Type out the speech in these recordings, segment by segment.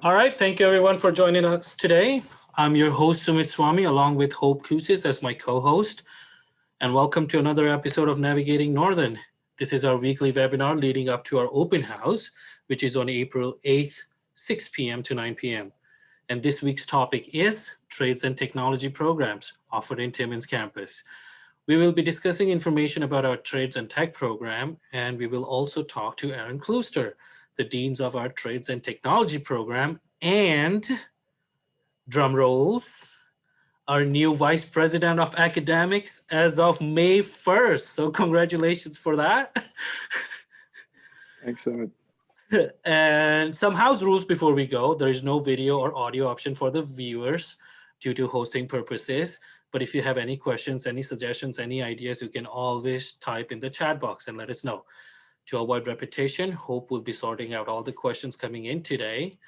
All right, thank you everyone for joining us today. I'm your host Sumit Swami along with Hope Kusis as my co-host, and welcome to another episode of Navigating Northern. This is our weekly webinar leading up to our open house, which is on April 8th, 6 p.m. to 9 p.m. And this week's topic is Trades and Technology Programs offered in Timmins Campus. We will be discussing information about our Trades and Tech program, and we will also talk to Aaron Klooster, the deans of our Trades and Technology program, and drum rolls, our new vice president of academics as of May 1st. So congratulations for that. Thanks, Sumit. And some house rules before we go. There is no video or audio option for the viewers due to hosting purposes. But if you have any questions, any suggestions, any ideas, you can always type in the chat box and let us know. To avoid repetition, Hope will be sorting out all the questions coming in today.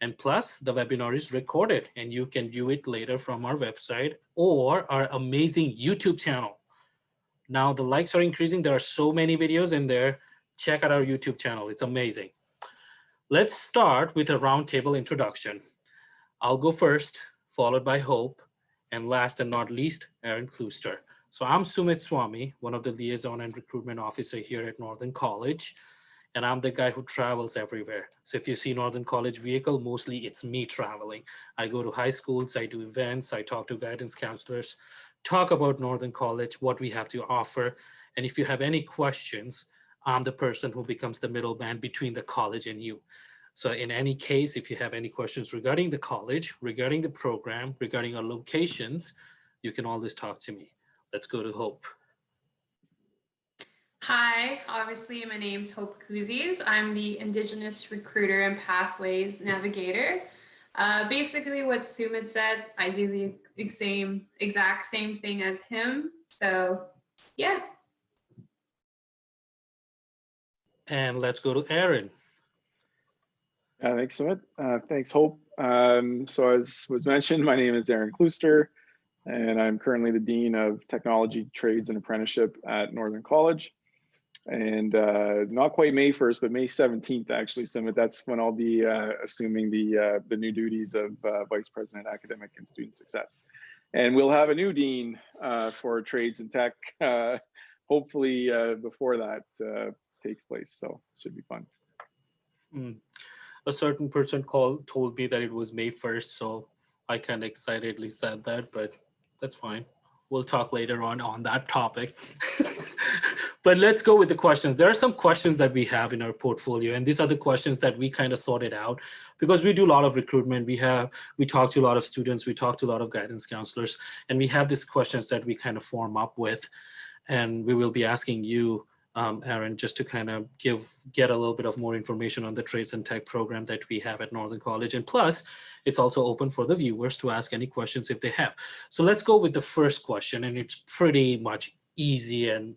And plus, the webinar is recorded and you can view it later from our website or our amazing YouTube channel. Now the likes are increasing. There are so many videos in there. Check out our YouTube channel. It's amazing. Let's start with a roundtable introduction. I'll go first, followed by Hope, and last and not least, Aaron Klooster. So I'm Sumit Swami, one of the liaison and recruitment officer here at Northern College, and I'm the guy who travels everywhere. So if you see Northern College vehicle, mostly it's me traveling. I go to high schools, I do events, I talk to guidance counselors, talk about Northern College, what we have to offer, and if you have any questions, I'm the person who becomes the middleman between the college and you. So in any case, if you have any questions regarding the college, regarding the program, regarding our locations, you can always talk to me. Let's go to Hope. Hi, obviously my name's Hope Kusis. I'm the Indigenous Recruiter and Pathways Navigator. Basically what Sumit said, I do the exact same thing as him. So yeah. And let's go to Aaron. Thanks, Sumit. Thanks, Hope. So as was mentioned, my name is Aaron Klooster, and I'm currently the Dean of Technology, Trades, and Apprenticeship at Northern College. And not quite May 1st, but May 17th, actually, Sumit, that's when I'll be assuming the new duties of Vice President Academic and Student Success. And we'll have a new Dean for Trades and Tech, hopefully before that takes place, so should be fun. A certain person told me that it was May 1st, so I kind of excitedly said that, but that's fine. We'll talk later on that topic. But let's go with the questions. There are some questions that we have in our portfolio, and these are the questions that we kind of sorted out because we do a lot of recruitment. We talk to a lot of students, we talk to a lot of guidance counselors, and we have these questions that we kind of form up with, and we will be asking you, Aaron, just to kind of get a little bit of more information on the Trades and Tech program that we have at Northern College. And plus, it's also open for the viewers to ask any questions if they have. So let's go with the first question, and it's pretty much easy, and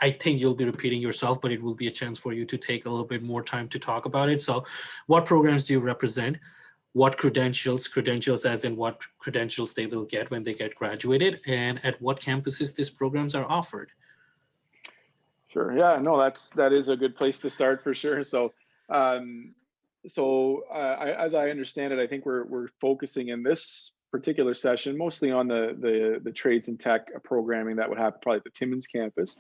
I think you'll be repeating yourself, but it will be a chance for you to take a little bit more time to talk about it. So what programs do you represent? What credentials as in what credentials they will get when they get graduated, and at what campuses these programs are offered? Sure. Yeah. No, that is a good place to start for sure. So, as I understand it, I think we're focusing in this particular session mostly on the trades and tech programming that would happen probably at the Timmins campus.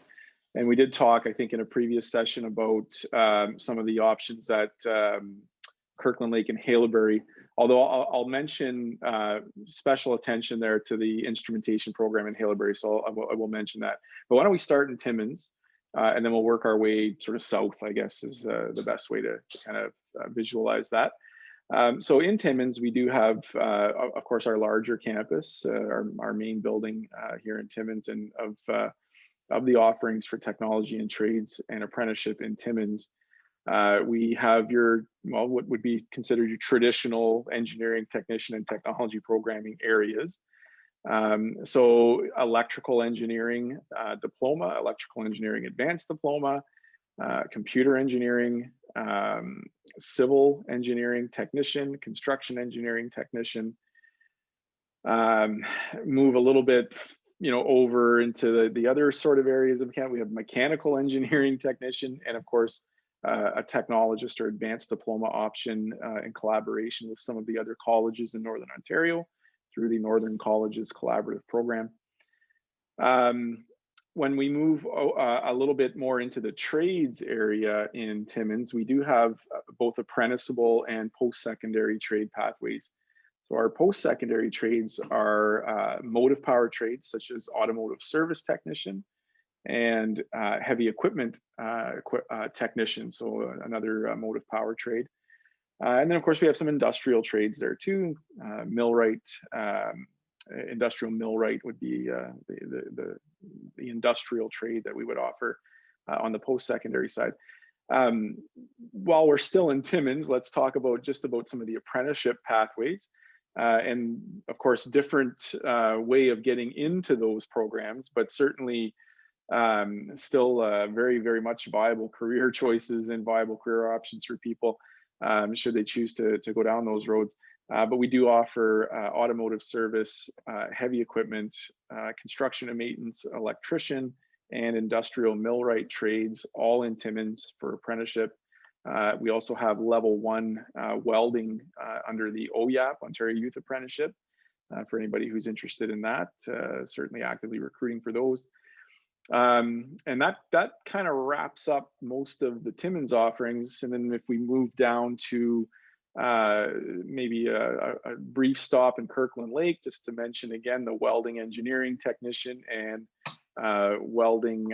And we did talk, I think, in a previous session about some of the options at Kirkland Lake and Haileybury. Although I'll mention special attention there to the instrumentation program in Haileybury, so I will mention that. But why don't we start in Timmins? And then we'll work our way sort of south, I guess, is the best way to kind of visualize that. So in Timmins, we do have, of course, our larger campus, our main building here in Timmins, and of the offerings for technology and trades and apprenticeship in Timmins. We have what would be considered your traditional engineering technician and technology programming areas. So electrical engineering diploma, electrical engineering advanced diploma, computer engineering, civil engineering technician, construction engineering technician. Move a little bit, over into the other sort of areas of account. We have mechanical engineering technician, and of course, a technologist or advanced diploma option in collaboration with some of the other colleges in Northern Ontario through the Northern Colleges Collaborative Program. When we move a little bit more into the trades area in Timmins, we do have both apprenticeable and post-secondary trade pathways. So our post-secondary trades are motive power trades such as automotive service technician and heavy equipment technician, so another motive power trade. And then of course we have some industrial trades there too. Millwright, industrial millwright would be the industrial trade that we would offer on the post-secondary side. While we're still in Timmins, let's talk about some of the apprenticeship pathways. And of course, different way of getting into those programs, but certainly still very, very much viable career choices and viable career options for people should they choose to go down those roads. But we do offer automotive service, heavy equipment, construction and maintenance, electrician, and industrial millwright trades, all in Timmins for apprenticeship. We also have level 1 welding under the OYAP, Ontario Youth Apprenticeship, for anybody who's interested in that. Certainly actively recruiting for those. And that kind of wraps up most of the Timmins offerings. And then if we move down to maybe a brief stop in Kirkland Lake, just to mention again the welding engineering technician and welding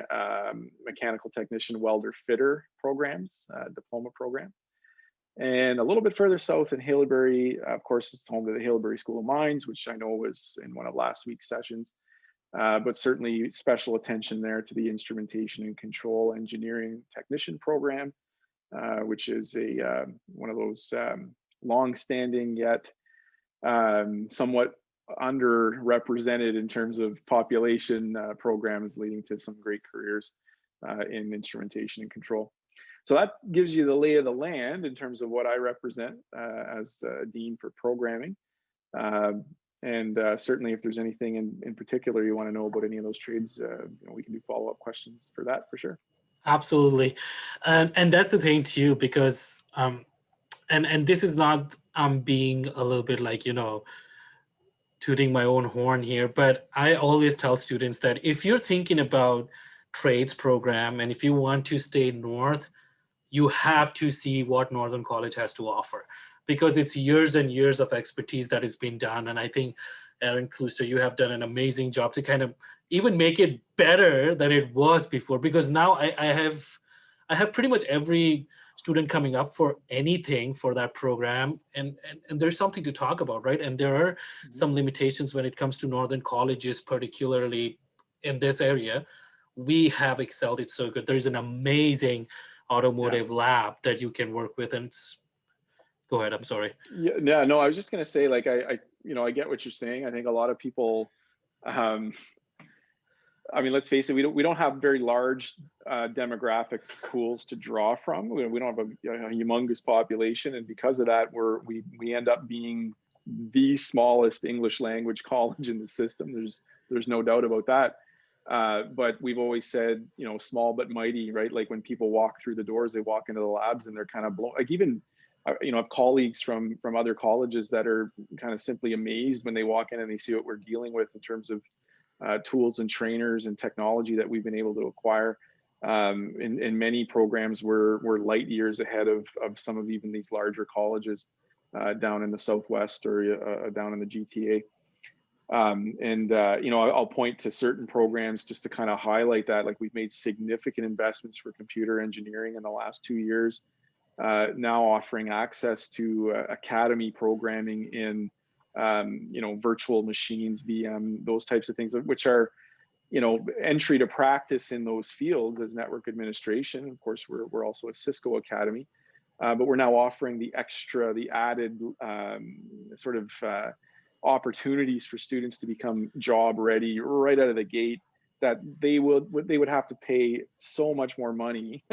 mechanical technician welder fitter programs, diploma program. And a little bit further south in Haileybury, of course, it's home to the Haileybury School of Mines, which I know was in one of last week's sessions. But certainly special attention there to the instrumentation and control engineering technician program, which is one of those long-standing yet somewhat underrepresented in terms of population programs, leading to some great careers in instrumentation and control. So that gives you the lay of the land in terms of what I represent as Dean for Programming. And certainly if there's anything in particular you want to know about any of those trades, we can do follow-up questions for that for sure. Absolutely. And that's the thing too, because and this is not being a little bit like, tooting my own horn here, but I always tell students that if you're thinking about trades program and if you want to stay north, you have to see what Northern College has to offer, because it's years and years of expertise that has been done. And I think, Aaron Klooster, you have done an amazing job to kind of even make it better than it was before, because now I have pretty much every student coming up for anything for that program, and there's something to talk about, right? And there are some limitations when it comes to Northern colleges, particularly in this area. We have excelled it so good. There's an amazing automotive lab that you can work with. And go ahead, I'm sorry. Yeah, no, I was just going to say, like, I get what you're saying. I think a lot of people, I mean, let's face it, we don't have very large demographic pools to draw from. We don't have a humongous population, and because of that, we end up being the smallest English language college in the system. There's no doubt about that. But we've always said, small but mighty, right? Like when people walk through the doors, they walk into the labs and they're kind of blown. Like even, I have colleagues from other colleges that are kind of simply amazed when they walk in and they see what we're dealing with in terms of tools and trainers and technology that we've been able to acquire. In many programs, we're light years ahead of some of even these larger colleges down in the Southwest or down in the GTA. I'll point to certain programs just to kind of highlight that. Like, we've made significant investments for computer engineering in the last 2 years, now offering access to academy programming in virtual machines, VM, those types of things, which are, entry to practice in those fields as network administration. Of course, we're also a Cisco academy, but we're now offering the added sort of opportunities for students to become job ready right out of the gate, that they would have to pay so much more money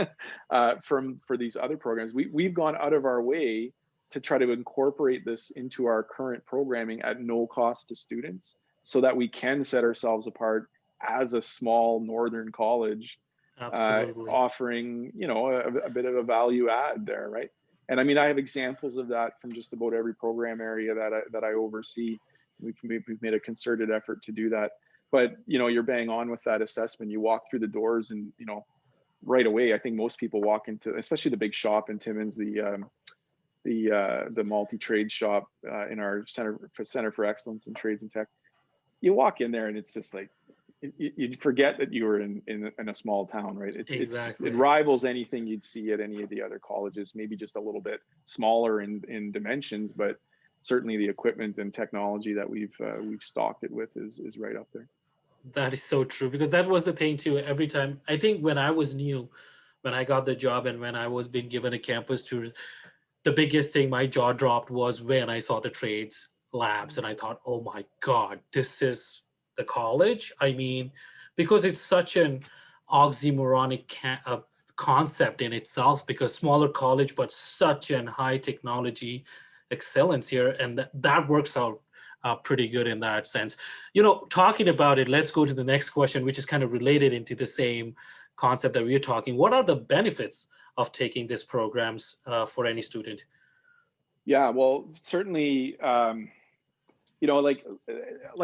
for these other programs. We've gone out of our way to try to incorporate this into our current programming at no cost to students, so that we can set ourselves apart as a small northern college Absolutely. offering, a bit of a value add there, right? And I mean, I have examples of that from just about every program area that I oversee. We've made a concerted effort to do that. But you're bang on with that assessment. You walk through the doors, and right away, I think most people walk into, especially the big shop in Timmins, the multi-trade shop in our Center for Excellence in Trades and Tech. You walk in there, and it's just like, you forget that you were in a small town, right? Exactly. It rivals anything you'd see at any of the other colleges, maybe just a little bit smaller in dimensions, but certainly the equipment and technology that we've stocked it with is right up there. That is so true, because that was the thing too. Every time, I think when I was new, when I got the job and when I was being given a campus tour, the biggest thing my jaw dropped was when I saw the trades labs, and I thought, oh my God, this is the college? I mean, because it's such an oxymoronic concept in itself, because smaller college, but such an high technology excellence here. And that works out pretty good in that sense. Talking about it, let's go to the next question, which is kind of related into the same concept that we are talking. What are the benefits of taking these programs for any student? Yeah, well, certainly, like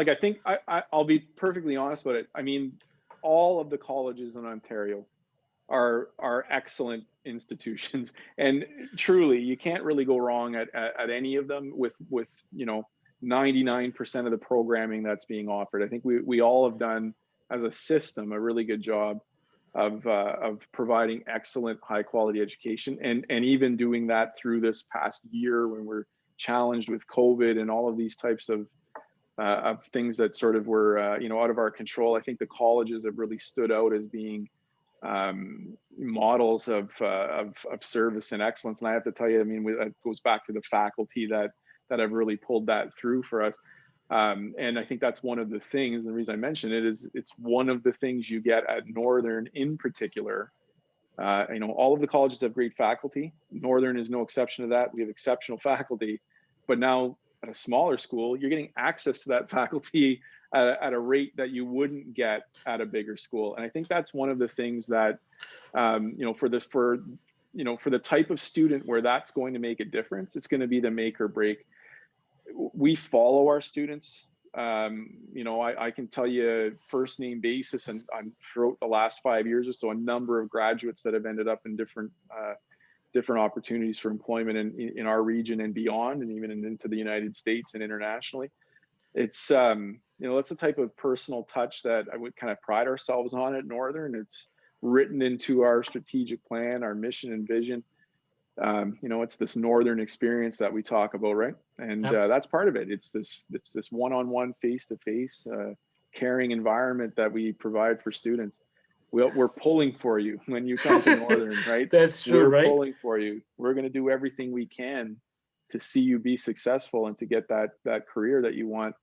I think I'll be perfectly honest about it. I mean, all of the colleges in Ontario are excellent institutions, and truly, you can't really go wrong at any of them with 99% of the programming that's being offered. I think we all have done, as a system, a really good job of providing excellent, high quality education, and even doing that through this past year when we're challenged with COVID and all of these types of things that sort of were out of our control. I think the colleges have really stood out as being models of service and excellence. And I have to tell you, I mean, that goes back to the faculty that have really pulled that through for us. And I think that's one of the things, and the reason I mention it is it's one of the things you get at Northern in particular. All of the colleges have great faculty. Northern is no exception to that. We have exceptional faculty, but now at a smaller school, you're getting access to that faculty at a rate that you wouldn't get at a bigger school. And I think that's one of the things that, for the type of student where that's going to make a difference, it's going to be the make or break. We follow our students. I can tell you first name basis, and throughout the last 5 years or so, a number of graduates that have ended up in different opportunities for employment in our region and beyond, and even into the United States and internationally. It's that's the type of personal touch that I would kind of pride ourselves on at Northern. It's written into our strategic plan, our mission and vision. It's this Northern experience that we talk about, right? And that's part of it. It's this one-on-one, face-to-face, caring environment that we provide for students. We're pulling for you when you come to Northern, right? That's true, right? We're pulling for you. We're going to do everything we can to see you be successful and to get that career that you want.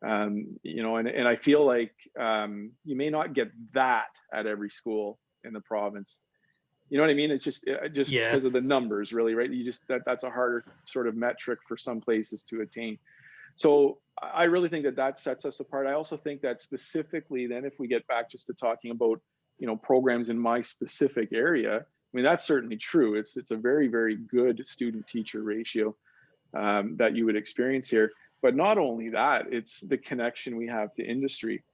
And I feel like you may not get that at every school in the province. You know what I mean? It's just yes, because of the numbers, really, right? That's a harder sort of metric for some places to attain. So I really think that sets us apart. I also think that specifically, then, if we get back just to talking about programs in my specific area, I mean, that's certainly true. It's a very, very good student-teacher ratio that you would experience here. But not only that, it's the connection we have to industry.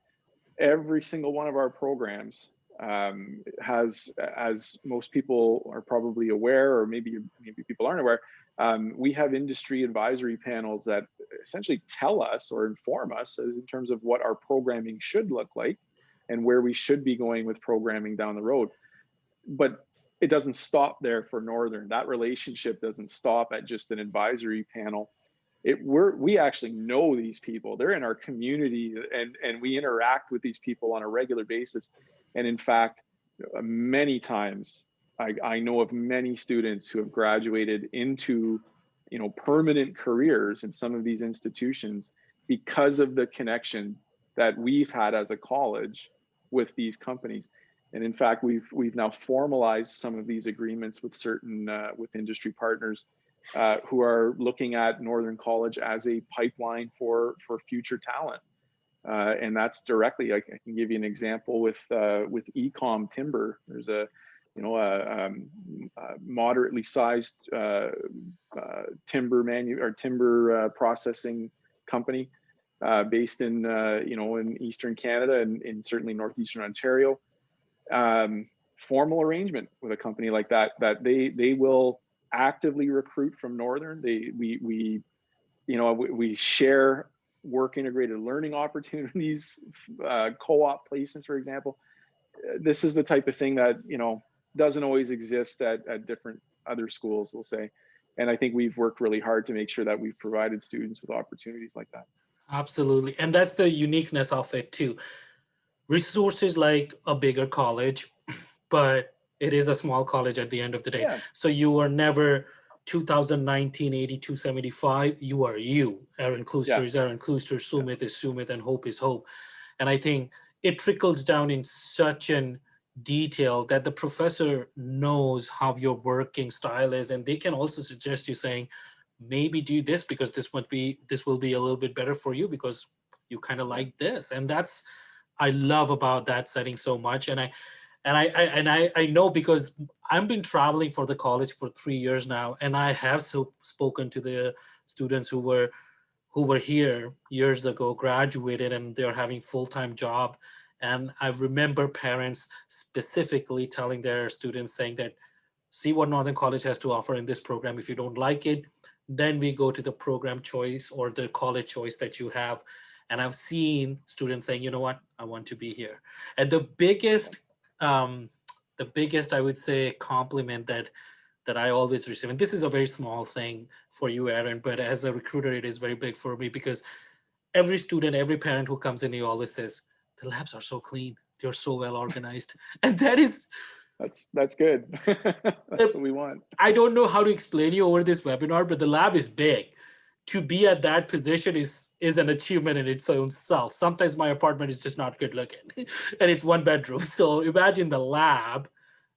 Every single one of our programs has, as most people are probably aware, or maybe people aren't aware, we have industry advisory panels that essentially tell us or inform us in terms of what our programming should look like and where we should be going with programming down the road. But it doesn't stop there for Northern. That relationship doesn't stop at just an advisory panel. We actually know these people. They're in our community, and we interact with these people on a regular basis. And in fact, many times I know of many students who have graduated into permanent careers in some of these institutions because of the connection that we've had as a college with these companies. And in fact, we've now formalized some of these agreements with certain with industry partners who are looking at Northern College as a pipeline for future talent. And that's directly, I can give you an example with Ecom Timber. There's a moderately sized timber processing company based in in Eastern Canada and in certainly Northeastern Ontario. Formal arrangement with a company like that they will actively recruit from Northern. We share work integrated learning opportunities, co-op placements, for example. This is the type of thing that doesn't always exist at different other schools, we'll say. And I think we've worked really hard to make sure that we've provided students with opportunities like that. Absolutely. And that's the uniqueness of it too. Resources like a bigger college, but it is a small college at the end of the day. Yeah. So you are never 2019 8275. You are you. Aaron Klooster is Aaron Klooster, Sumit is Sumit, and Hope is Hope. And I think it trickles down in such an detail that the professor knows how your working style is, and they can also suggest you saying, maybe do this because this will be a little bit better for you because you kind of like this. And that's, I love about that setting so much. And I know because I've been traveling for the college for 3 years now, and I have spoken to the students who were here years ago, graduated, and they're having full-time job. And I remember parents specifically telling their students, saying that, see what Northern College has to offer in this program. If you don't like it, then we go to the program choice or the college choice that you have. And I've seen students saying, you know what, I want to be here. And the biggest, I would say, compliment that I always receive, and this is a very small thing for you, Aaron, but as a recruiter, it is very big for me, because every student, every parent who comes in, he always says, the labs are so clean, they're so well organized. And that is, that's good. That's what we want. I don't know how to explain you over this webinar, but the lab is big. To be at that position is an achievement in its own self. Sometimes my apartment is just not good looking and it's one bedroom. So imagine the lab.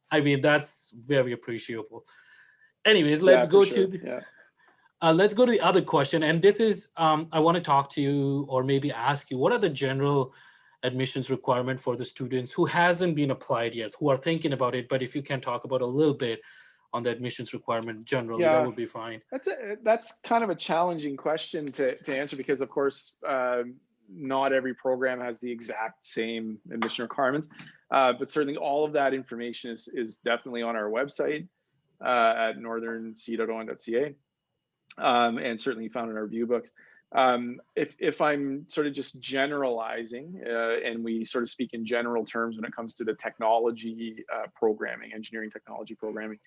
I mean, that's very appreciable. Anyways, let's go to the other question. And this is, I want to talk to you, or maybe ask you, what are the general admissions requirement for the students who hasn't been applied yet, who are thinking about it? But if you can talk about a little bit on the admissions requirement generally, that would be fine. That's kind of a challenging question to answer, because of course, not every program has the exact same admission requirements, but certainly all of that information is definitely on our website at northernc.on.ca, and certainly found in our view books. If I'm sort of just generalizing, and we sort of speak in general terms when it comes to the technology programming, engineering technology programming,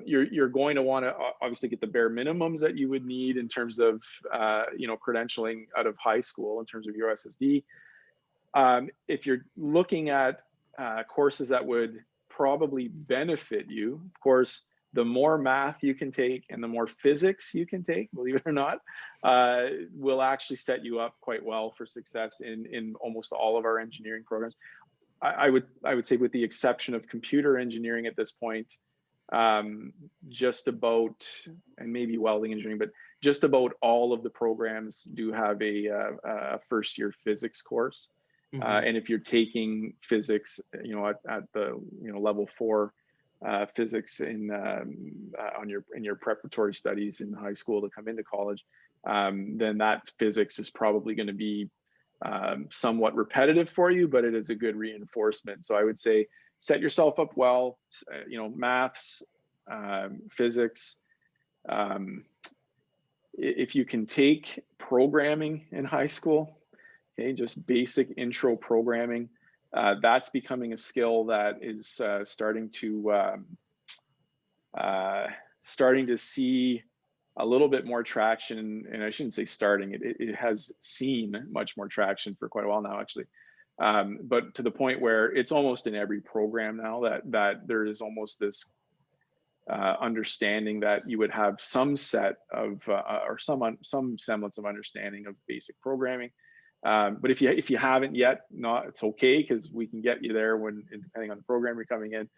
you're going to want to obviously get the bare minimums that you would need in terms of credentialing out of high school in terms of your SSD. If you're looking at courses that would probably benefit you, of course, the more math you can take and the more physics you can take, believe it or not, will actually set you up quite well for success in almost all of our engineering programs. I would say, with the exception of computer engineering at this point, just about, and maybe welding engineering, but just about all of the programs do have a first year physics course. And if you're taking physics, at the level 4 physics in your preparatory studies in high school to come into college, then that physics is probably going to be somewhat repetitive for you, but it is a good reinforcement. So I would say, set yourself up well, maths, physics. If you can take programming in high school, okay, just basic intro programming, that's becoming a skill that is starting to see a little bit more traction. And I shouldn't say starting, it has seen much more traction for quite a while now, actually. But to the point where it's almost in every program now that there is almost this understanding that you would have some set of or some semblance of understanding of basic programming. But if you haven't yet, it's okay, because we can get you there depending on the program you're coming in.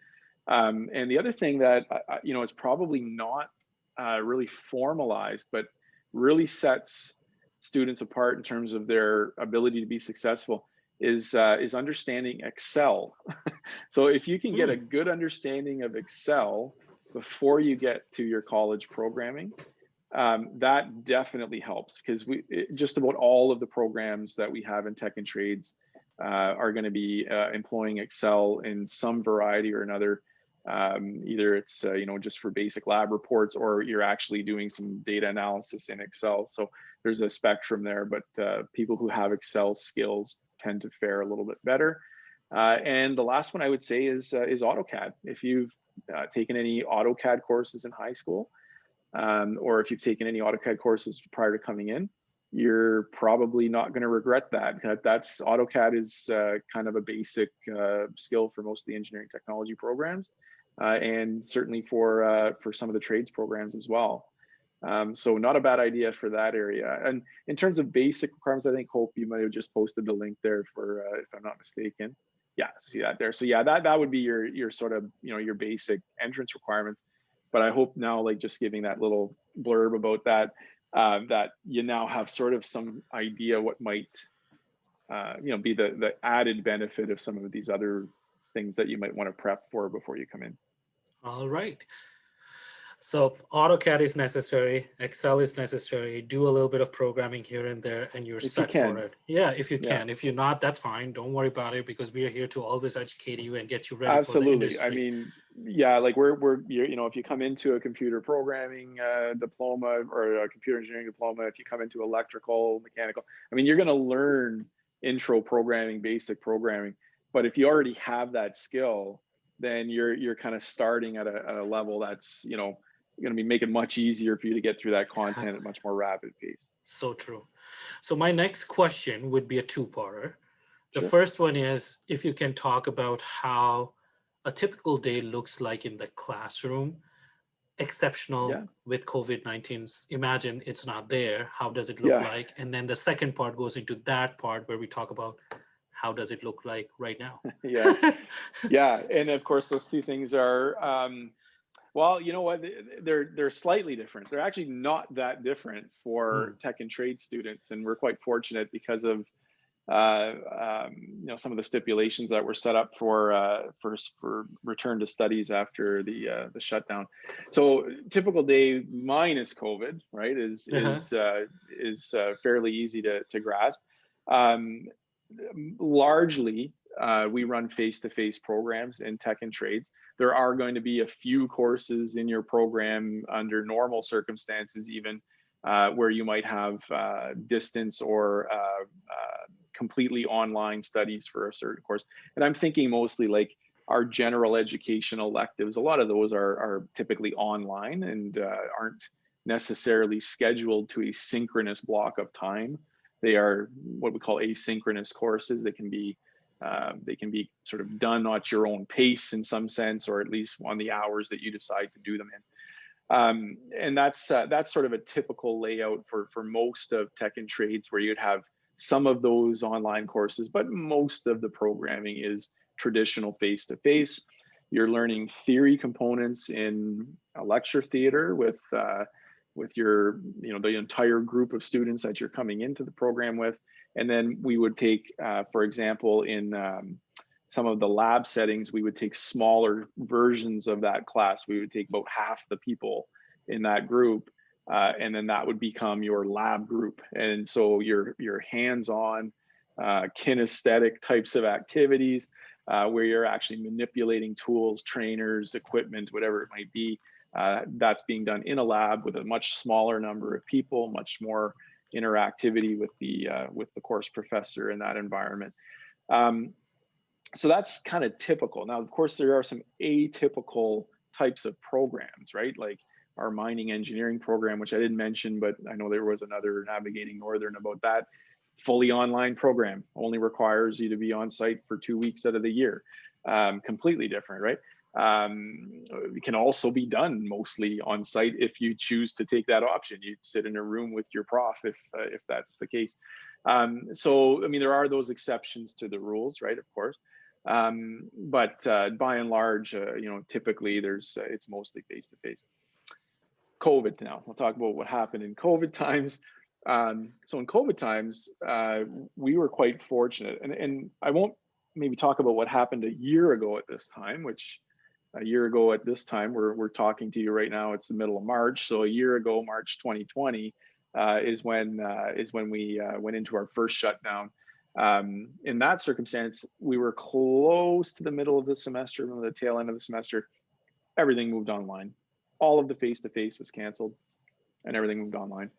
And the other thing that is probably not really formalized, but really sets students apart in terms of their ability to be successful is understanding Excel. So if you can get a good understanding of Excel before you get to your college programming, that definitely helps, because just about all of the programs that we have in tech and trades are going to be employing Excel in some variety or another. Either it's just for basic lab reports, or you're actually doing some data analysis in Excel. So there's a spectrum there, but people who have Excel skills tend to fare a little bit better. And the last one I would say is AutoCAD. If you've taken any AutoCAD courses in high school, or if you've taken any AutoCAD courses prior to coming in, you're probably not going to regret that. AutoCAD is kind of a basic skill for most of the engineering technology programs, and certainly for some of the trades programs as well. So not a bad idea for that area. And in terms of basic requirements, I think, Hope, you might have just posted the link there for, if I'm not mistaken. Yeah, see that there. So yeah, that would be your sort of, your basic entrance requirements. But I hope now, like, just giving that little blurb about that, that you now have sort of some idea what might, be the added benefit of some of these other things that you might want to prep for before you come in. All right. So AutoCAD is necessary, Excel is necessary, do a little bit of programming here and there, and you're set for it. Yeah, if you can. If you're not, that's fine. Don't worry about it, because we are here to always educate you and get you ready for the industry. I mean, yeah, like if you come into a computer programming diploma or a computer engineering diploma, if you come into electrical, mechanical, I mean, you're going to learn intro programming, basic programming. But if you already have that skill, then you're kind of starting at a level that's, going to be making it much easier for you to get through that content at a much more rapid pace. So true. So my next question would be a two-parter. The Sure. first one is, if you can talk about how a typical day looks like in the classroom, exceptional with COVID-19. Imagine it's not there. How does it look like? And then the second part goes into that part where we talk about how does it look like right now? Yeah. And of course, those two things are, well, you know what, they're slightly different. They're actually not that different for tech and trade students. And we're quite fortunate because of, some of the stipulations that were set up for return to studies after the shutdown. So typical day minus COVID, right, is fairly easy to grasp. Largely, we run face-to-face programs in tech and trades. There are going to be a few courses in your program under normal circumstances, even where you might have distance or completely online studies for a certain course. And I'm thinking mostly like our general education electives. A lot of those are typically online and aren't necessarily scheduled to a synchronous block of time. They are what we call asynchronous courses. They can be sort of done at your own pace in some sense, or at least on the hours that you decide to do them in. And that's sort of a typical layout for most of tech and trades, where you'd have some of those online courses, but most of the programming is traditional face-to-face. You're learning theory components in a lecture theater with your, the entire group of students that you're coming into the program with. And then we would take, for example, in some of the lab settings, we would take smaller versions of that class. We would take about half the people in that group, and then that would become your lab group. And so your hands-on, kinesthetic types of activities, where you're actually manipulating tools, trainers, equipment, whatever it might be, that's being done in a lab with a much smaller number of people, much more interactivity with the course professor in that environment. So that's kind of typical. Now, of course, there are some atypical types of programs, right? Like our mining engineering program, which I didn't mention, but I know there was another Navigating Northern about that. Fully online program, only requires you to be on site for 2 weeks out of the year. Completely different, right? It can also be done mostly on site if you choose to take that option. You sit in a room with your prof if that's the case. So I mean, there are those exceptions to the rules, right? Of course, but by and large, typically it's mostly face to face. COVID now. We'll talk about what happened in COVID times. So in COVID times, we were quite fortunate, and I won't maybe talk about what happened a year ago at this time, which a year ago at this time, we're talking to you right now, it's the middle of March. So a year ago, March 2020, is when we went into our first shutdown. In that circumstance, we were close to the middle of the semester, the tail end of the semester. Everything moved online. All of the face-to-face was canceled and everything moved online.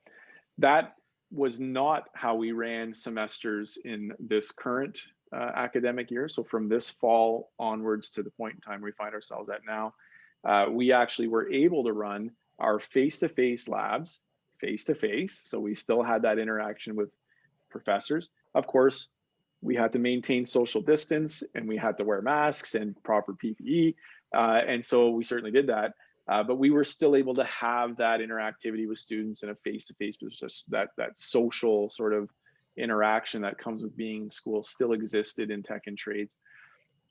That was not how we ran semesters in this current academic year. So from this fall onwards to the point in time we find ourselves at now, we actually were able to run our face-to-face labs face-to-face. So we still had that interaction with professors. Of course, we had to maintain social distance and we had to wear masks and proper PPE. And so we certainly did that. But we were still able to have that interactivity with students in a face-to-face, just that social sort of interaction that comes with being in school still existed in tech and trades.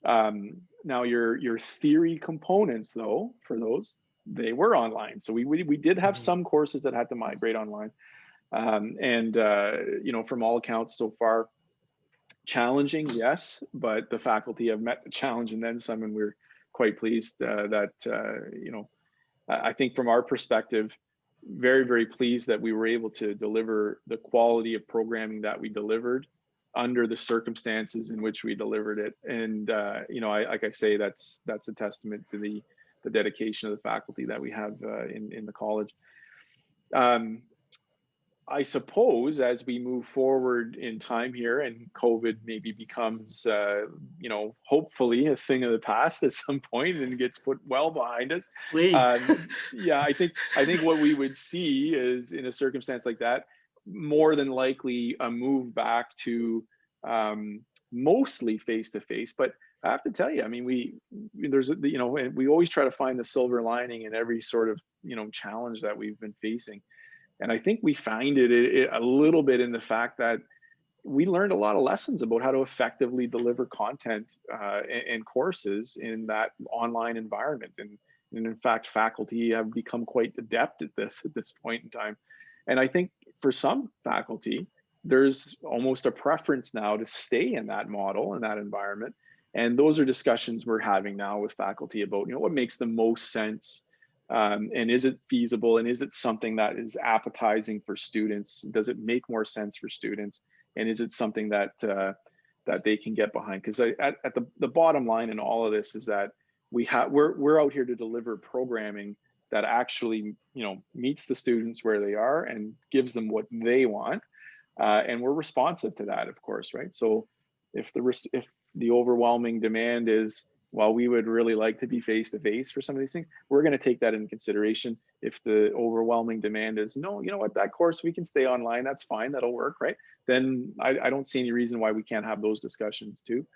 Now your theory components, though, for those, they were online. So we did have some courses that had to migrate online. You know, from all accounts so far, challenging, yes, but the faculty have met the challenge and then some, and we're quite pleased that, you know, I think from our perspective, very, very pleased that we were able to deliver the quality of programming that we delivered under the circumstances in which we delivered it. And, you know, like I say, that's a testament to the dedication of the faculty that we have in the college. I suppose as we move forward in time here and COVID maybe becomes, you know, hopefully a thing of the past at some point and gets put well behind us. Please. Yeah, I think what we would see is in a circumstance like that, more than likely a move back to mostly face-to-face. But I have to tell you, I mean, there's, you know, we always try to find the silver lining in every sort of, you know, challenge that we've been facing. And I think we find it a little bit in the fact that we learned a lot of lessons about how to effectively deliver content and courses in that online environment. And in fact, faculty have become quite adept at this point in time. And I think for some faculty, there's almost a preference now to stay in that model, in that environment. And those are discussions we're having now with faculty about, you know, what makes the most sense. And is it feasible, and is it something that is appetizing for students? Does it make more sense for students? And is it something that that they can get behind? Because at the bottom line in all of this is that we're out here to deliver programming that actually, you know, meets the students where they are and gives them what they want, and we're responsive to that, of course, right? So if the overwhelming demand is, while we would really like to be face-to-face for some of these things, we're going to take that into consideration. If the overwhelming demand is, no, you know what, that course, we can stay online, that's fine, that'll work, right? Then I don't see any reason why we can't have those discussions too.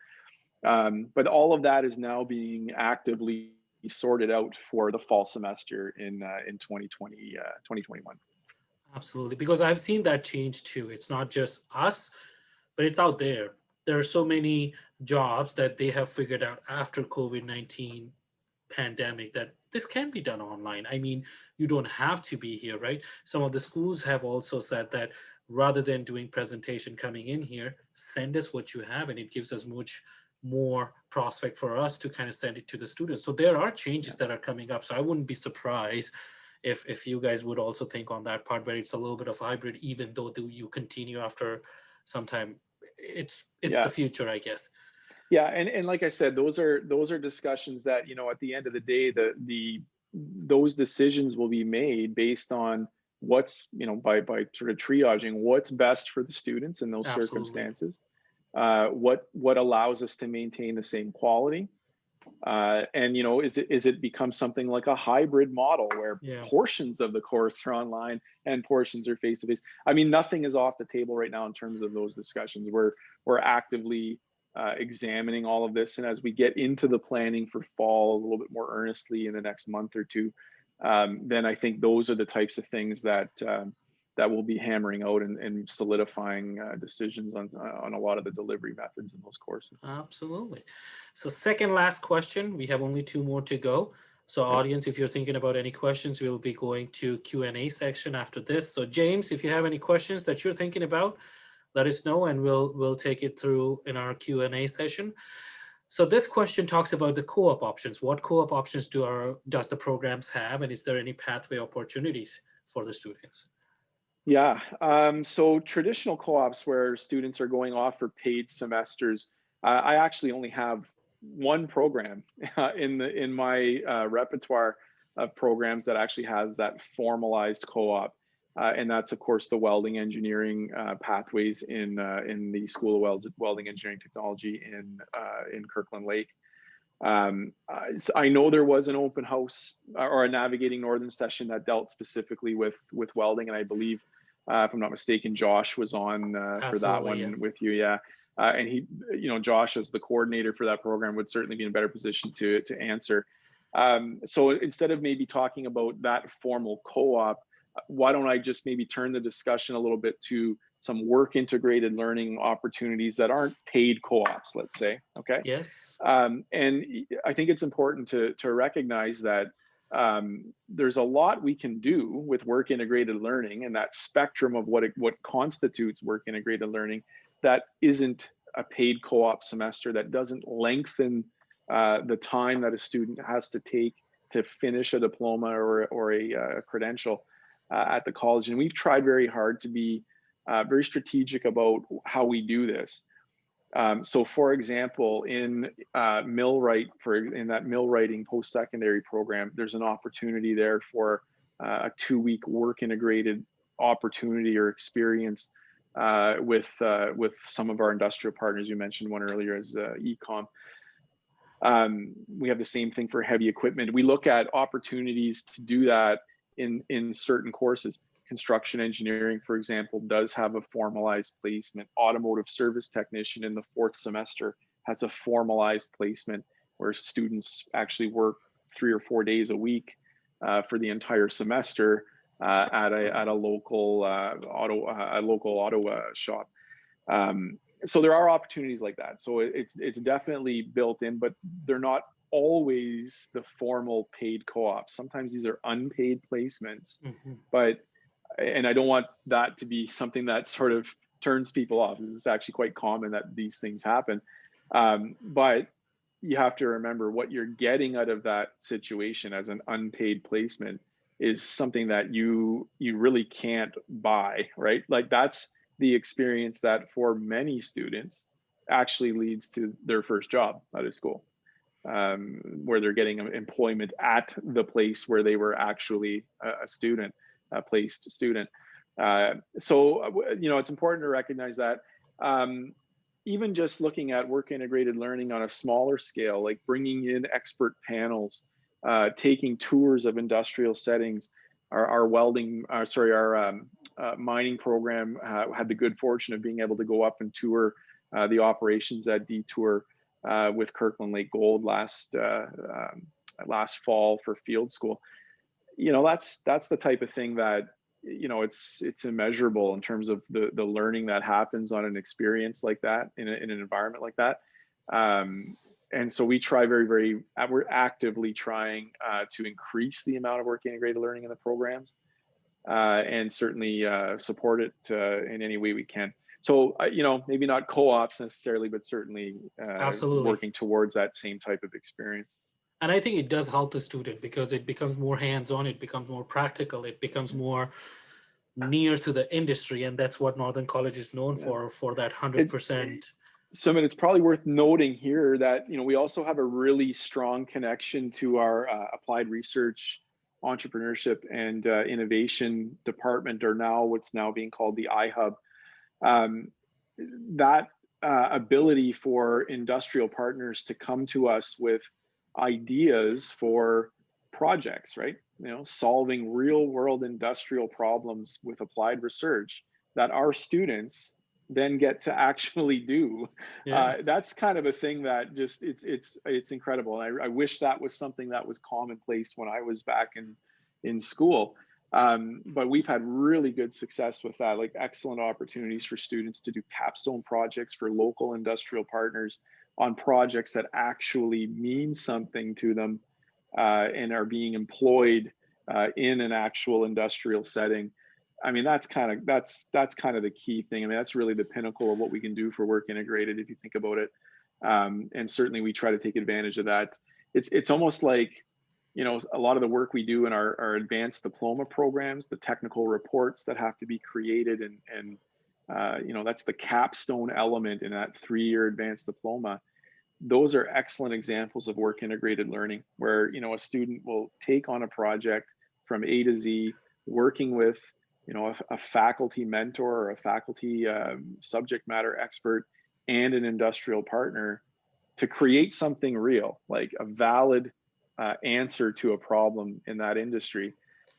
But all of that is now being actively sorted out for the fall semester in 2021. Absolutely, because I've seen that change too. It's not just us, but it's out there. There are so many jobs that they have figured out after COVID-19 pandemic that this can be done online. I mean, you don't have to be here, right? Some of the schools have also said that rather than doing presentation coming in here, send us what you have, and it gives us much more prospect for us to kind of send it to the students. So there are changes that are coming up. So I wouldn't be surprised if you guys would also think on that part where it's a little bit of hybrid, even though you continue after some time. It's the future, I guess. Yeah, and like I said, those are discussions that, you know, at the end of the day, those decisions will be made based on what's, you know, by sort of triaging what's best for the students in those circumstances, what allows us to maintain the same quality, and, you know, is it become something like a hybrid model where portions of the course are online and portions are face-to-face. I mean, nothing is off the table right now in terms of those discussions. We're actively examining all of this, and as we get into the planning for fall a little bit more earnestly in the next month or two, then I think those are the types of things that we'll be hammering out and solidifying decisions on a lot of the delivery methods in those courses. Absolutely. So second last question, we have only 2 more to go. So audience, if you're thinking about any questions, we'll be going to Q&A section after this. So James, if you have any questions that you're thinking about, let us know and we'll take it through in our Q&A session. So this question talks about the co-op options. What co-op options does the programs have, and is there any pathway opportunities for the students? Yeah, so traditional co-ops where students are going off for paid semesters, I actually only have one program in my repertoire of programs that actually has that formalized co-op, and that's of course the welding engineering pathways in the School of Welding Engineering Technology in Kirkland Lake. I know there was an open house or a Navigating Northern session that dealt specifically with welding, and I believe, if I'm not mistaken, Josh was on for that one with you. Yeah. And he, Josh as the coordinator for that program would certainly be in a better position to answer. So instead of maybe talking about that formal co-op, why don't I just maybe turn the discussion a little bit to some work integrated learning opportunities that aren't paid co-ops, let's say. Okay. Yes. And I think it's important to recognize that there's a lot we can do with work integrated learning and that spectrum of what constitutes work integrated learning that isn't a paid co-op semester, that doesn't lengthen the time that a student has to take to finish a diploma or a credential at the college. And we've tried very hard to be very strategic about how we do this. So for example, in millwright, in that millwrighting post-secondary program, there's an opportunity there for a 2-week work integrated opportunity or experience with some of our industrial partners. You mentioned one earlier as Ecom. We have the same thing for heavy equipment. We look at opportunities to do that in certain courses. Construction engineering, for example, does have a formalized placement. Automotive service technician in the 4th semester has a formalized placement where students actually work 3 or 4 days a week for the entire semester at a local auto shop. So there are opportunities like that. So it's definitely built in, but they're not always the formal paid co-ops. Sometimes these are unpaid placements, and I don't want that to be something that sort of turns people off. This is actually quite common that these things happen. But you have to remember what you're getting out of that situation as an unpaid placement is something that you really can't buy, right? Like that's the experience that for many students actually leads to their first job out of school, where they're getting employment at the place where they were actually a student. A placed student. So, it's important to recognize that even just looking at work integrated learning on a smaller scale, like bringing in expert panels, taking tours of industrial settings, our mining program had the good fortune of being able to go up and tour the operations at Detour with Kirkland Lake Gold last fall for field school. That's the type of thing that, it's immeasurable in terms of the learning that happens on an experience like that in an environment like that. And so we try we're actively trying to increase the amount of work integrated learning in the programs and certainly support it in any way we can. So, maybe not co-ops necessarily, but certainly working towards that same type of experience. And I think it does help the student because it becomes more hands-on, it becomes more practical, it becomes more near to the industry. And that's what Northern College is known for that 100%. Sumit, it's probably worth noting here that, we also have a really strong connection to our applied research, entrepreneurship, and innovation department, or what's now being called the iHub. That ability for industrial partners to come to us with ideas for projects, right? Solving real world industrial problems with applied research that our students then get to actually do. That's kind of a thing that just it's incredible. And I wish that was something that was commonplace when I was back in school. But we've had really good success with that, like excellent opportunities for students to do capstone projects for local industrial partners on projects that actually mean something to them and are being employed in an actual industrial setting. I mean, that's kind of the key thing. I mean, that's really the pinnacle of what we can do for work integrated, if you think about it. And certainly we try to take advantage of that. It's almost like, you know, a lot of the work we do in our advanced diploma programs, the technical reports that have to be created, and you know, that's the capstone element in that 3-year advanced diploma. Those are excellent examples of work integrated learning, where, you know, a student will take on a project from A to Z, working with, you know, a faculty mentor or a faculty subject matter expert and an industrial partner to create something real, like a valid answer to a problem in that industry.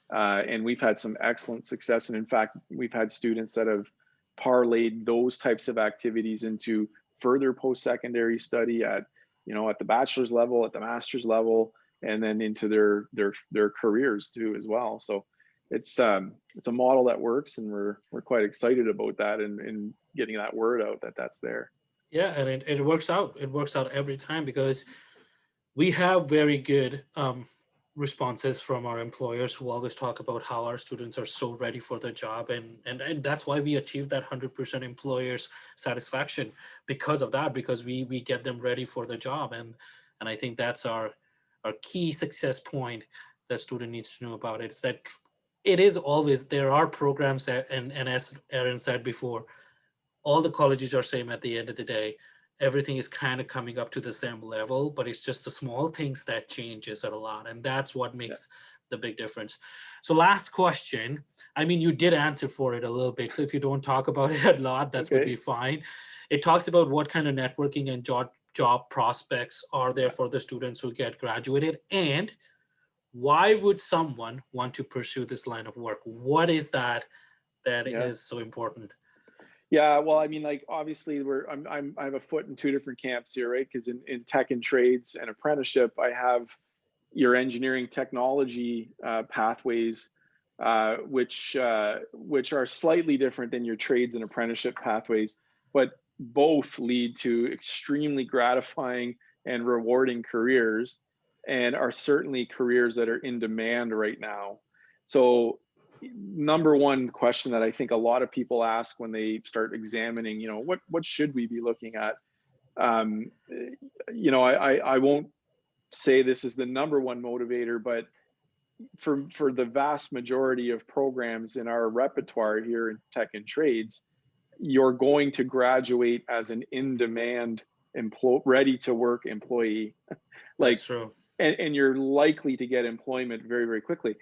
And we've had some excellent success. And in fact, we've had students that have parlayed those types of activities into further post-secondary study at, you know, at the bachelor's level, at the master's level, and then into their careers too as well. So it's a model that works, and we're quite excited about that, and getting that word out that that's there. Yeah, and it works out. It works out every time, because we have very good responses from our employers, who always talk about how our students are so ready for their job, and that's why we achieve that 100% employers satisfaction, because of that, because we get them ready for the job. And I think that's our key success point that student needs to know about it, is that it is always, there are programs that, and as Aaron said before, all the colleges are same at the end of the day. Everything is kind of coming up to the same level, but it's just the small things that changes it a lot. And that's what makes the big difference. So last question, I mean, you did answer for it a little bit. So if you don't talk about it a lot, that would be fine. It talks about what kind of networking and job prospects are there for the students who get graduated, and why would someone want to pursue this line of work? What is that is so important? Yeah, well, I mean, like, obviously I have a foot in 2 different camps here, right? Because in tech and trades and apprenticeship, I have your engineering technology pathways, which are slightly different than your trades and apprenticeship pathways, but both lead to extremely gratifying and rewarding careers, and are certainly careers that are in demand right now. So number one question that I think a lot of people ask when they start examining, you know, what should we be looking at? You know, I won't say this is the number one motivator, but for the vast majority of programs in our repertoire here in tech and trades, you're going to graduate as an in-demand ready to work employee. Like, that's true. And you're likely to get employment very, very quickly.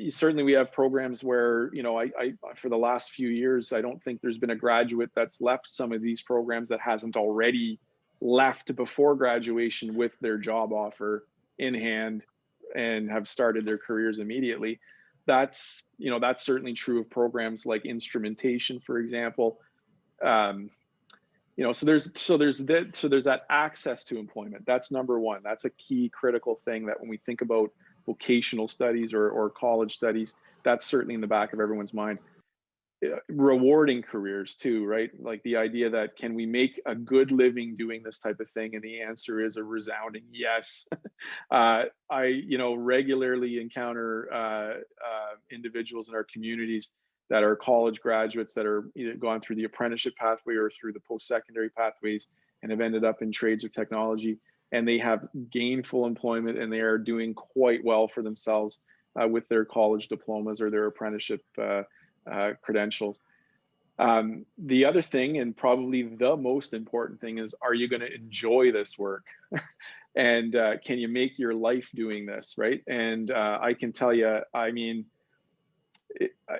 Certainly we have programs where, you know, I for the last few years, I don't think there's been a graduate that's left some of these programs that hasn't already left before graduation with their job offer in hand and have started their careers immediately. That's, you know, that's certainly true of programs like instrumentation, for example. You know, so there's that access to employment. That's number one. That's a key critical thing, that when we think about vocational studies or college studies, that's certainly in the back of everyone's mind. Rewarding careers too, right? Like the idea that, can we make a good living doing this type of thing? And the answer is a resounding yes. I, you know, regularly encounter individuals in our communities that are college graduates that are either gone through the apprenticeship pathway or through the post-secondary pathways and have ended up in trades or technology, and they have gainful employment, and they are doing quite well for themselves with their college diplomas or their apprenticeship credentials. The other thing, and probably the most important thing, is, are you going to enjoy this work? And can you make your life doing this, right? And I can tell you, I mean,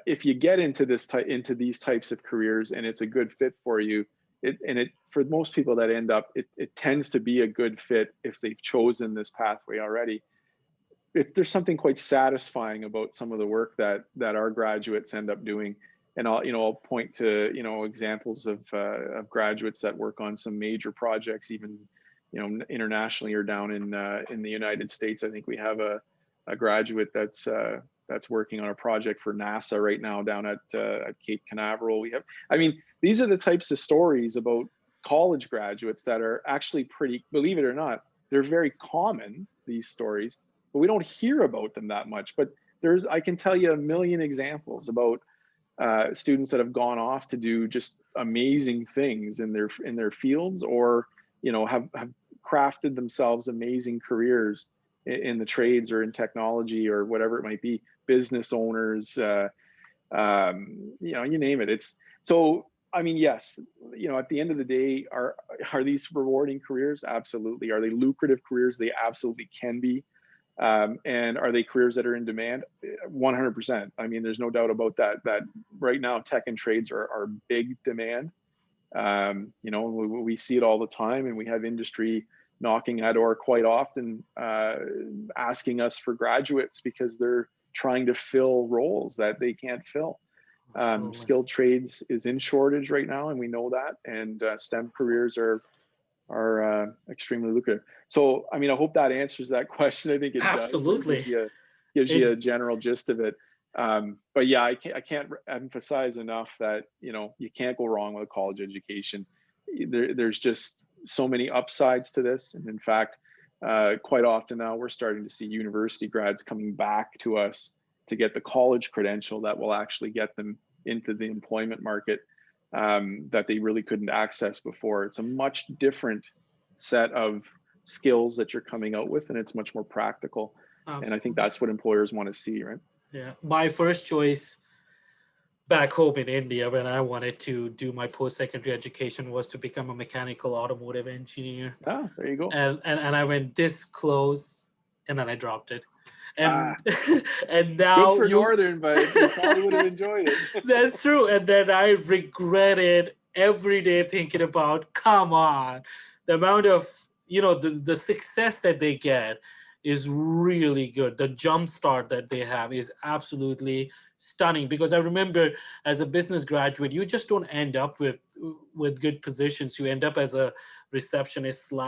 if you get into these types of careers and it's a good fit for you, for most people that end up, it tends to be a good fit if they've chosen this pathway already. There's something quite satisfying about some of the work that our graduates end up doing. And I'll point to, you know, examples of graduates that work on some major projects, even, you know, internationally or down in the United States. I think we have a graduate that's working on a project for NASA right now down at Cape Canaveral. I mean, these are the types of stories about college graduates that are actually pretty, believe it or not, they're very common, these stories, but we don't hear about them that much. But I can tell you a million examples about students that have gone off to do just amazing things in their fields, or have crafted themselves amazing careers in the trades or in technology or whatever it might be. Business owners, you name it. It's so. I mean, yes, at the end of the day, are these rewarding careers? Absolutely. Are they lucrative careers? They absolutely can be. And are they careers that are in demand? 100%. I mean, there's no doubt about that. That right now, tech and trades are big demand. We see it all the time, and we have industry knocking at our door quite often, asking us for graduates because they're trying to fill roles that they can't fill. Skilled trades is in shortage right now, and we know that. And STEM careers are extremely lucrative. So, I mean, I hope that answers that question. I think it absolutely does. Gives you a general gist of it. But yeah, I can't emphasize enough that you can't go wrong with a college education. There's just so many upsides to this, and in fact, quite often now we're starting to see university grads coming back to us to get the college credential that will actually get them into the employment market that they really couldn't access before. It's a much different set of skills that you're coming out with, and it's much more practical. Absolutely. And I think that's what employers want to see, right? Yeah. My first choice back home in India when I wanted to do my post-secondary education was to become a mechanical automotive engineer. Ah, there you go. And I went this close, and then I dropped it. And and now good for Northern, but you probably would have enjoyed it. That's true. And then I regretted every day thinking about, come on, the amount of the success that they get is really good. The jump start that they have is absolutely stunning, because I remember as a business graduate, you just don't end up with good positions. You end up as a receptionist /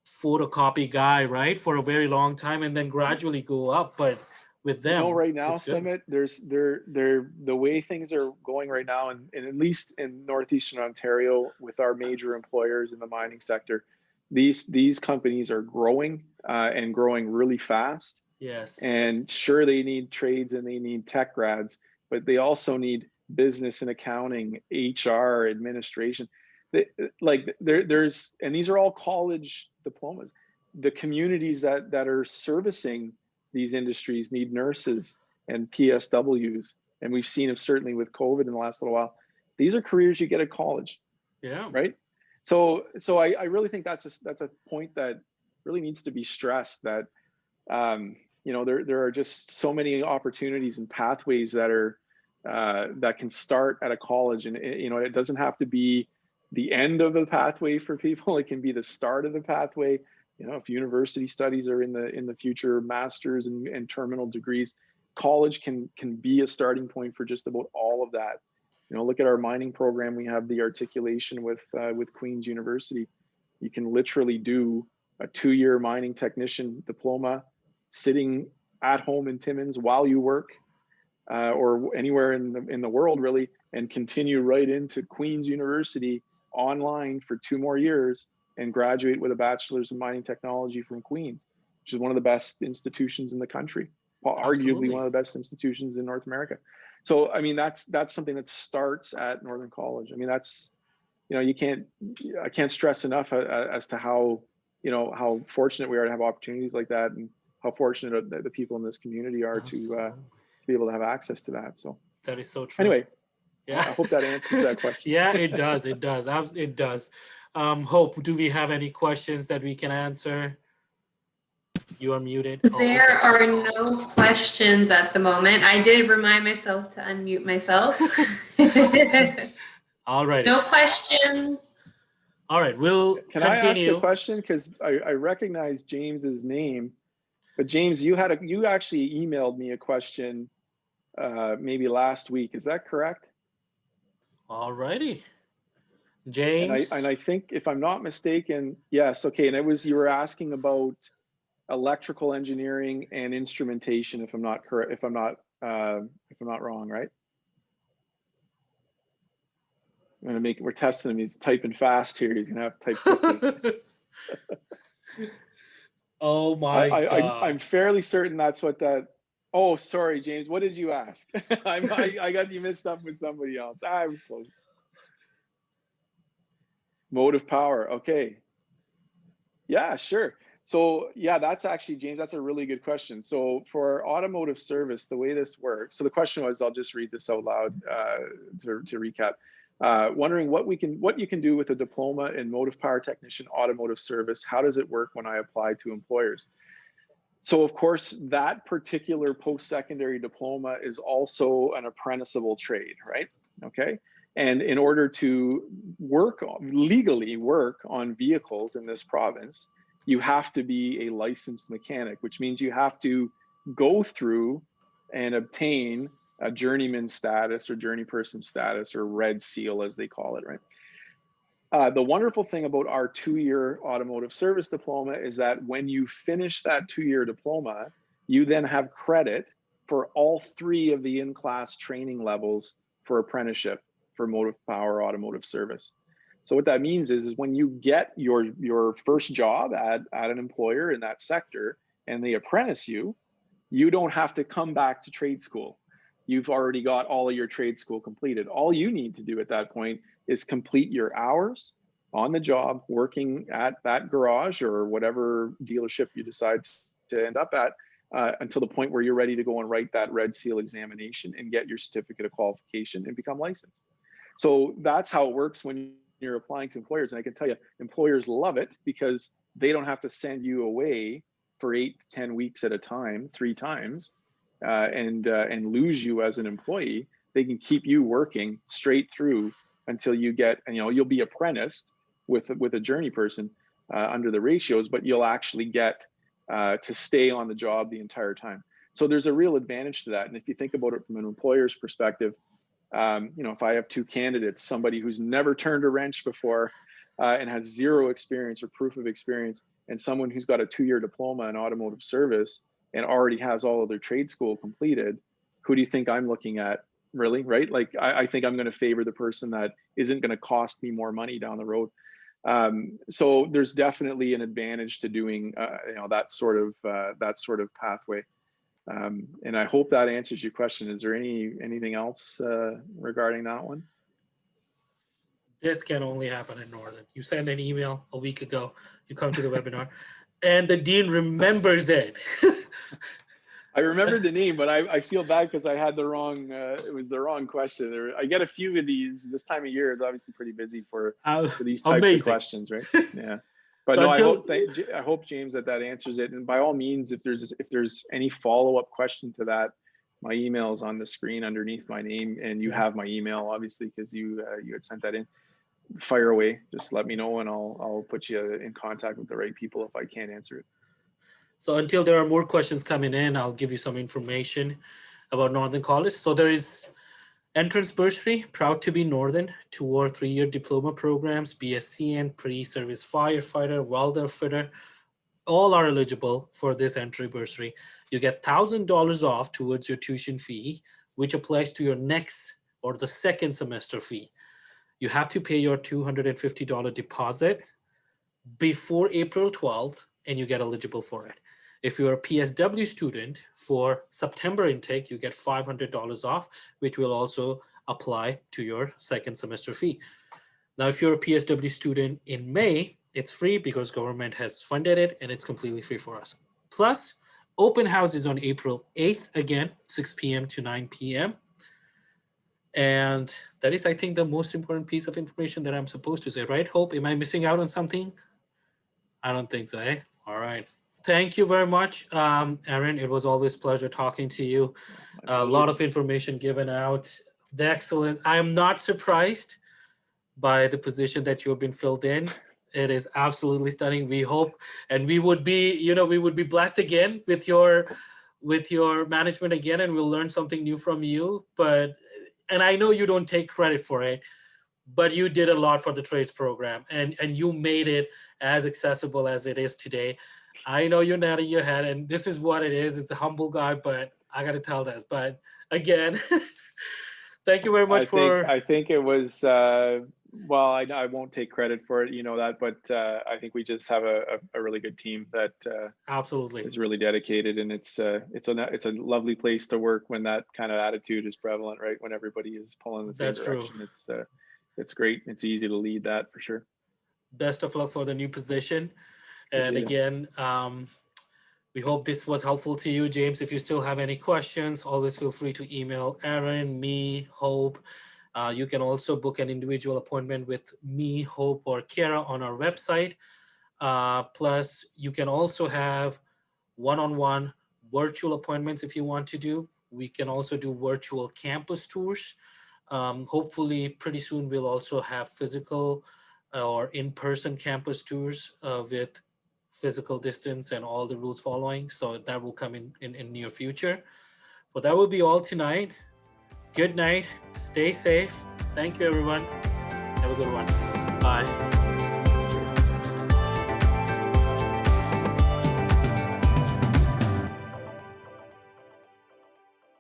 photocopy guy, right, for a very long time, and then gradually go up. But with them, right now, Summit, the way things are going right now, and at least in Northeastern Ontario, with our major employers in the mining sector, these companies are growing and growing really fast. Yes. And sure, they need trades and they need tech grads, but they also need business and accounting, HR, administration. There's and these are all college diplomas. The communities that are servicing these industries need nurses and PSWs, and we've seen it certainly with COVID in the last little while. These are careers you get at college. Yeah. Right. So I really think that's a point that really needs to be stressed, that there are just so many opportunities and pathways that are that can start at a college, and it doesn't have to be the end of the pathway for people. It can be the start of the pathway. If university studies are in the future, masters and terminal degrees, college can be a starting point for just about all of that. Look at our mining program. We have the articulation with Queen's University. You can literally do a 2-year mining technician diploma sitting at home in Timmins while you work, or anywhere in the world really, and continue right into Queen's University online for 2 more years and graduate with a bachelor's in mining technology from Queen's, which is one of the best institutions in the country, arguably one of the best institutions in North America. So, I mean, that's something that starts at Northern College. I mean, that's, I can't stress enough as to how fortunate we are to have opportunities like that, and how fortunate the people in this community are to be able to have access to that. So that is so true. Anyway, yeah, I hope that answers that question. Yeah, it does. It does. It does. Hope, do we have any questions that we can answer? You are muted. There are no questions at the moment. I did remind myself to unmute myself. All right. No questions. All right, we'll Can continue. I ask a question? Because I recognize James's name, but James, you actually emailed me a question maybe last week. Is that correct? All righty. James. And I think, if I'm not mistaken, yes. Okay, and you were asking about electrical engineering and instrumentation, if I'm not correct, if I'm not wrong, right? We're testing him. He's typing fast here. He's gonna have to type quickly. Oh my I'm God. fairly certain that's what that. Oh, sorry, James. What did you ask? I got you mixed up with somebody else. I was close. Motive power. Okay. Yeah, sure. So yeah, that's actually, James, that's a really good question. So for automotive service, the way this works, so the question was, I'll just read this out loud to recap. Wondering what you can do with a diploma in motive power technician automotive service. How does it work when I apply to employers? So of course, that particular post-secondary diploma is also an apprenticeable trade, right? Okay. And in order to legally work on vehicles in this province, you have to be a licensed mechanic, which means you have to go through and obtain a journeyman status or journey person status, or red seal as they call it, right? The wonderful thing about our 2-year automotive service diploma is that when you finish that 2-year diploma, you then have credit for all 3 of the in-class training levels for apprenticeship for motive power automotive service. So what that means is when you get your first job at an employer in that sector and they apprentice you, you don't have to come back to trade school. You've already got all of your trade school completed. All you need to do at that point is complete your hours on the job, working at that garage or whatever dealership you decide to end up at, until the point where you're ready to go and write that red seal examination and get your certificate of qualification and become licensed. So that's how it works when you're applying to employers. And I can tell you, employers love it because they don't have to send you away for 8 to 10 weeks at a time, 3 times, and lose you as an employee. They can keep you working straight through until you get, you'll be apprenticed with a journey person under the ratios, but you'll actually get to stay on the job the entire time. So there's a real advantage to that. And if you think about it from an employer's perspective, if I have 2 candidates, somebody who's never turned a wrench before and has 0 experience or proof of experience, and someone who's got a 2-year diploma in automotive service and already has all of their trade school completed, who do you think I'm looking at? Really, right? Like I think I'm going to favor the person that isn't going to cost me more money down the road. So there's definitely an advantage to doing that sort of pathway. And I hope that answers your question. Is there anything else regarding that one? This can only happen in Northern. You send an email a week ago, you come to the webinar, and the dean remembers it. I remember the name, but I feel bad because I had the wrong, it was the wrong question. I get a few of these. This time of year is obviously pretty busy for these types of questions, right? Yeah. But so no, I hope, James, that answers it. And by all means, if there's any follow-up question to that, my email is on the screen underneath my name, and you have my email, obviously, because you had sent that in. Fire away. Just let me know, and I'll put you in contact with the right people if I can't answer it. So until there are more questions coming in, I'll give you some information about Northern College. So there is entrance bursary, proud to be Northern, 2 or 3-year diploma programs, BSCN, pre-service firefighter, welder, fitter, all are eligible for this entry bursary. You get $1,000 off towards your tuition fee, which applies to your next or the second semester fee. You have to pay your $250 deposit before April 12th, and you get eligible for it. If you're a PSW student for September intake, you get $500 off, which will also apply to your second semester fee. Now, if you're a PSW student in May, it's free because government has funded it, and it's completely free for us. Plus, open house is on April 8th, again, 6 p.m. to 9 p.m. And that is, I think, the most important piece of information that I'm supposed to say, right, Hope? Am I missing out on something? I don't think so, eh? All right. Thank you very much, Aaron. It was always a pleasure talking to you. A lot of information given out. The excellence. I am not surprised by the position that you have been filled in. It is absolutely stunning. We hope, and we would be blessed again with your management again, and we'll learn something new from you. And I know you don't take credit for it, but you did a lot for the trades program, and you made it as accessible as it is today. I know you're nodding your head, and this is what it is. It's a humble guy, but I got to tell this. But again, thank you very much I think it was, Well, I won't take credit for it, you know that, but I think we just have a really good team that Absolutely. is really dedicated, and it's a lovely place to work when that kind of attitude is prevalent, right? When everybody is pulling in the same That's true. direction, it's great. It's easy to lead that for sure. Best of luck for the new position. And Appreciate it. again, we hope this was helpful to you, James. If you still have any questions, always feel free to email Aaron, me, Hope. You can also book an individual appointment with me, Hope, or Kiara on our website. Plus, you can also have one-on-one virtual appointments if you want to do. We can also do virtual campus tours. Hopefully, pretty soon we'll also have physical or in-person campus tours with physical distance and all the rules following. So that will come in near future. So that will be all tonight. Good night. Stay safe. Thank you, everyone. Have a good one. Bye.